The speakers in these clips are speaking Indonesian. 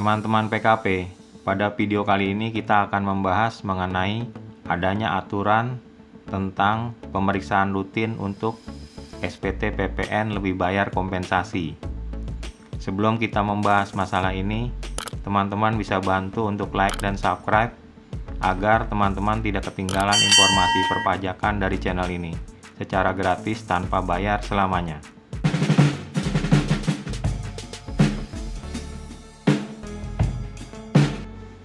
Teman-teman PKP, pada video kali ini kita akan membahas mengenai adanya aturan tentang pemeriksaan rutin untuk SPT PPN lebih bayar kompensasi. Sebelum kita membahas masalah ini, teman-teman bisa bantu untuk like dan subscribe agar teman-teman tidak ketinggalan informasi perpajakan dari channel ini secara gratis tanpa bayar selamanya.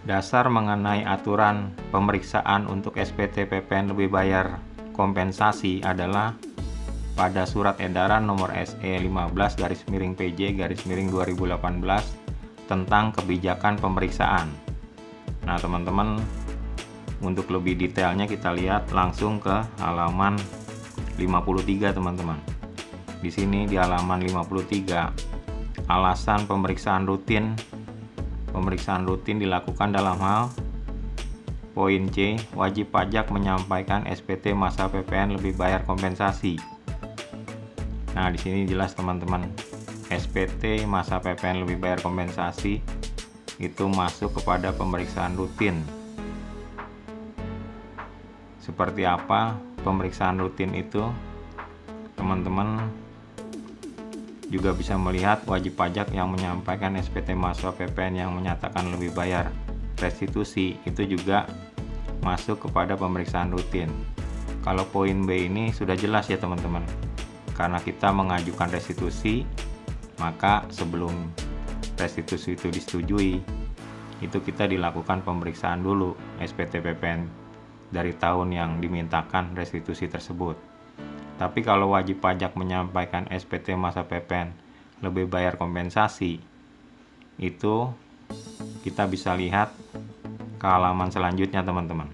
Dasar mengenai aturan pemeriksaan untuk SPT PPN lebih bayar kompensasi adalah pada Surat Edaran Nomor SE 15/PJ/2018 tentang kebijakan pemeriksaan. Nah, teman-teman, untuk lebih detailnya kita lihat langsung ke halaman 53, teman-teman. Di sini di halaman 53, alasan pemeriksaan rutin. Pemeriksaan rutin dilakukan dalam hal poin C, wajib pajak menyampaikan SPT masa PPN lebih bayar kompensasi. Nah, di sini jelas teman-teman, SPT masa PPN lebih bayar kompensasi itu masuk kepada pemeriksaan rutin. Seperti apa pemeriksaan rutin itu? Teman-teman juga bisa melihat wajib pajak yang menyampaikan SPT masa PPN yang menyatakan lebih bayar restitusi itu juga masuk kepada pemeriksaan rutin. Kalau poin B ini sudah jelas ya teman-teman, karena kita mengajukan restitusi, maka sebelum restitusi itu disetujui, itu kita dilakukan pemeriksaan dulu SPT PPN dari tahun yang dimintakan restitusi tersebut. Tapi kalau wajib pajak menyampaikan SPT masa PPN lebih bayar kompensasi, itu kita bisa lihat ke halaman selanjutnya teman-teman.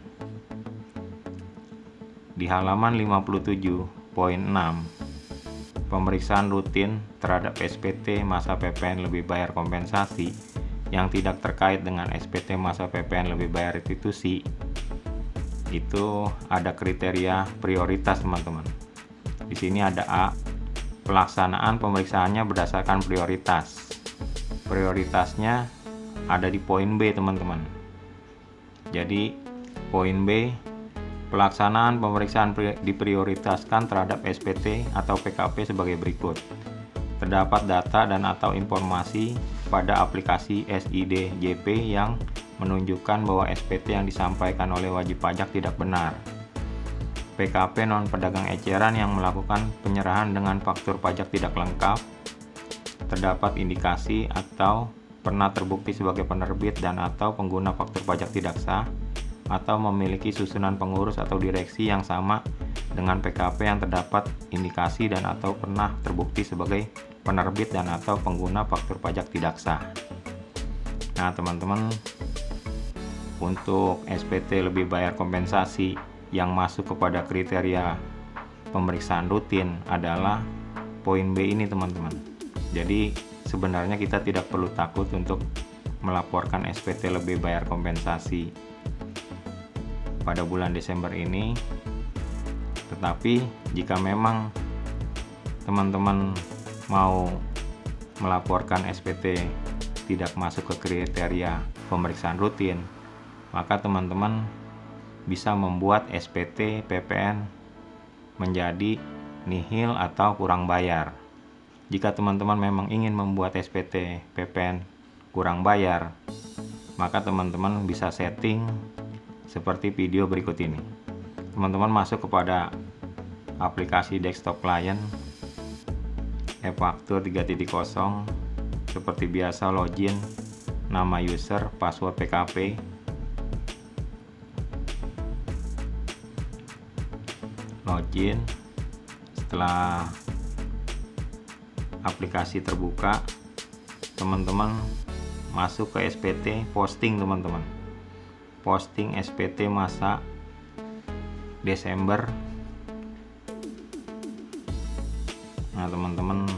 Di halaman 57 poin 6, pemeriksaan rutin terhadap SPT masa PPN lebih bayar kompensasi yang tidak terkait dengan SPT masa PPN lebih bayar restitusi, itu ada kriteria prioritas teman-teman. Di sini ada A, pelaksanaan pemeriksaannya berdasarkan prioritas. Prioritasnya ada di poin B teman-teman. Jadi poin B, pelaksanaan pemeriksaan diprioritaskan terhadap SPT atau PKP sebagai berikut. Terdapat data dan atau informasi pada aplikasi SID JP yang menunjukkan bahwa SPT yang disampaikan oleh wajib pajak tidak benar. PKP non pedagang eceran yang melakukan penyerahan dengan faktur pajak tidak lengkap, terdapat indikasi atau pernah terbukti sebagai penerbit dan atau pengguna faktur pajak tidak sah, atau memiliki susunan pengurus atau direksi yang sama dengan PKP yang terdapat indikasi dan atau pernah terbukti sebagai penerbit dan atau pengguna faktur pajak tidak sah. Nah teman-teman, untuk SPT lebih bayar kompensasi yang masuk kepada kriteria pemeriksaan rutin adalah poin B ini teman-teman. Jadi sebenarnya kita tidak perlu takut untuk melaporkan SPT lebih bayar kompensasi pada bulan Desember ini. Tetapi jika memang teman-teman mau melaporkan SPT tidak masuk ke kriteria pemeriksaan rutin, maka teman-teman bisa membuat SPT PPN menjadi nihil atau kurang bayar. Jika teman-teman memang ingin membuat SPT PPN kurang bayar, maka teman-teman bisa setting seperti video berikut ini. Teman-teman masuk kepada aplikasi desktop client, e-faktur 3.0, seperti biasa login, nama user, password PKP. Login. Setelah aplikasi terbuka, teman-teman masuk ke SPT posting teman-teman. Posting SPT masa Desember. Nah, teman-teman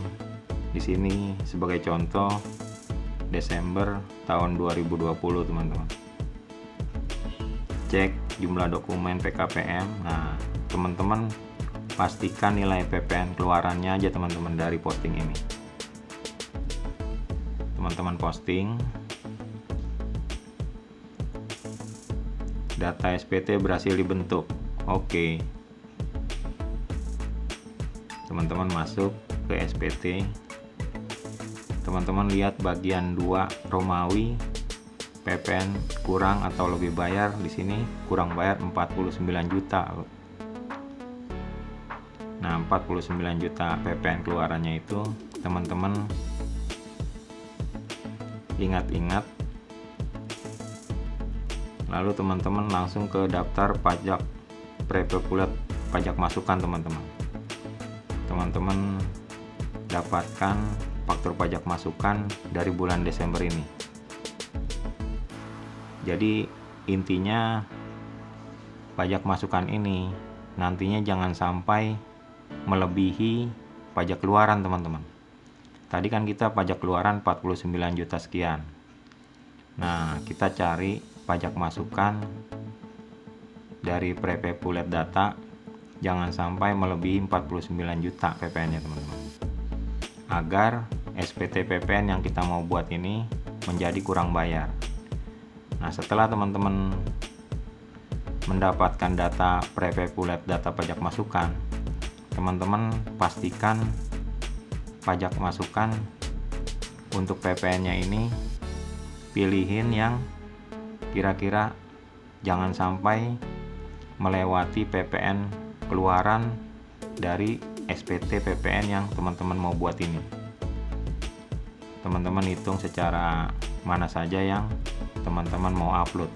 di sini sebagai contoh Desember tahun 2020 teman-teman. Cek jumlah dokumen PKPM. Nah, teman-teman pastikan nilai PPN keluarannya aja teman-teman dari posting ini. Teman-teman posting, Data SPT berhasil dibentuk. Oke. Teman-teman masuk ke SPT. Teman-teman lihat bagian 2 Romawi, PPN kurang atau lebih bayar. Di sini kurang bayar 49 juta. Nah, 49 juta PPN keluarannya itu teman-teman ingat-ingat. Lalu teman-teman langsung ke daftar pajak pre-populer pajak masukan teman-teman. Teman-teman dapatkan faktur pajak masukan dari bulan Desember ini. Jadi intinya pajak masukan ini nantinya jangan sampai melebihi pajak keluaran teman-teman. Tadi kan kita pajak keluaran 49 juta sekian. Nah, kita cari pajak masukan dari pre-populer data jangan sampai melebihi 49 juta PPN-nya teman-teman. Agar SPT PPN yang kita mau buat ini menjadi kurang bayar. Nah, setelah teman-teman mendapatkan data pre-populer data pajak masukan, teman-teman pastikan pajak masukan untuk PPN-nya ini pilihin yang kira-kira jangan sampai melewati PPN keluaran dari SPT PPN yang teman-teman mau buat ini. Teman-teman hitung secara mana saja yang teman-teman mau upload.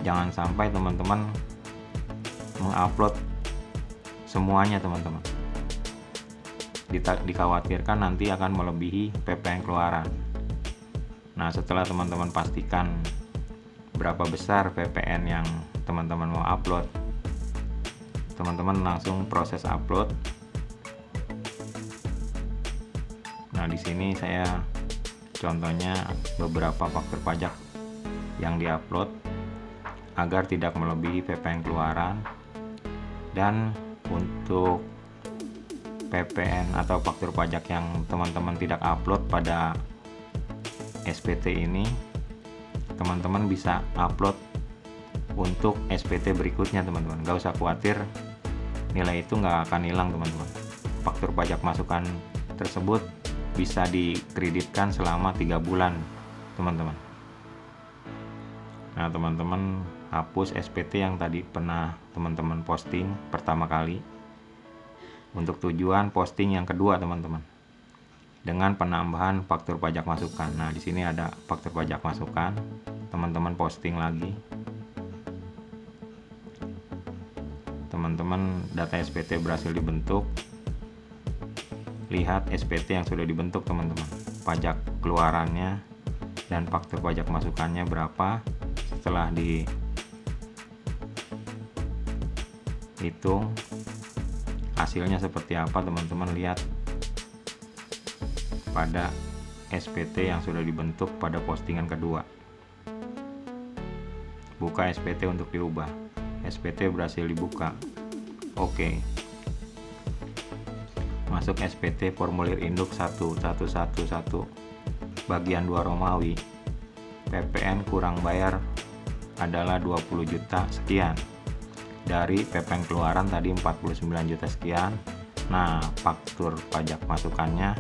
Jangan sampai teman-teman mengupload semuanya teman-teman. Dikhawatirkan nanti akan melebihi PPN keluaran. Nah, setelah teman-teman pastikan berapa besar PPN yang teman-teman mau upload, teman-teman langsung proses upload. Nah, di sini saya contohnya beberapa faktur pajak yang diupload agar tidak melebihi PPN keluaran. Dan untuk PPN atau faktur pajak yang teman-teman tidak upload pada SPT ini, teman-teman bisa upload untuk SPT berikutnya teman-teman. Gak usah khawatir, nilai itu nggak akan hilang teman-teman. Faktur pajak masukan tersebut bisa dikreditkan selama 3 bulan teman-teman. Nah, teman-teman hapus SPT yang tadi pernah teman-teman posting pertama kali untuk tujuan posting yang kedua teman-teman, dengan penambahan faktur pajak masukan. Nah, di sini ada faktur pajak masukan, teman-teman posting lagi. Teman-teman data SPT berhasil dibentuk. Lihat SPT yang sudah dibentuk teman-teman, pajak keluarannya dan faktur pajak masukannya berapa. Setelah dihitung hasilnya seperti apa, teman-teman lihat pada SPT yang sudah dibentuk pada postingan kedua. Buka SPT untuk diubah. SPT berhasil dibuka. Oke. Masuk SPT formulir induk 1111 bagian 2 Romawi. PPN kurang bayar adalah 20 juta sekian. Dari PPN keluaran tadi 49 juta sekian. Nah, faktur pajak masukannya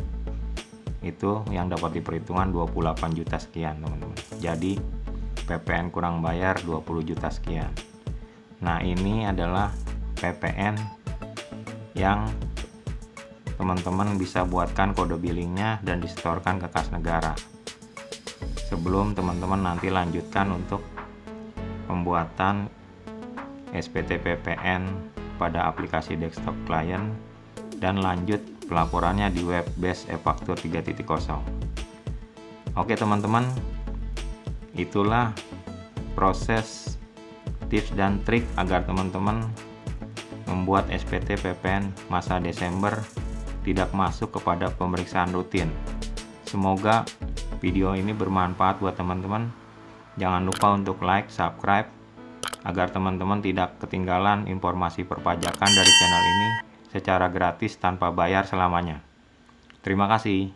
itu yang dapat diperhitungan 28 juta sekian, teman-teman. Jadi PPN kurang bayar 20 juta sekian. Nah, ini adalah PPN yang teman-teman bisa buatkan kode billingnya dan disetorkan ke kas negara. Sebelum teman-teman nanti lanjutkan untuk pembuatan SPT PPN pada aplikasi desktop client dan lanjut pelaporannya di web based e-faktur 3.0. Oke teman-teman, itulah proses, tips dan trik agar teman-teman membuat SPT PPN masa Desember tidak masuk kepada pemeriksaan rutin. Semoga video ini bermanfaat buat teman-teman. Jangan lupa untuk like, subscribe agar teman-teman tidak ketinggalan informasi perpajakan dari channel ini secara gratis tanpa bayar selamanya. Terima kasih.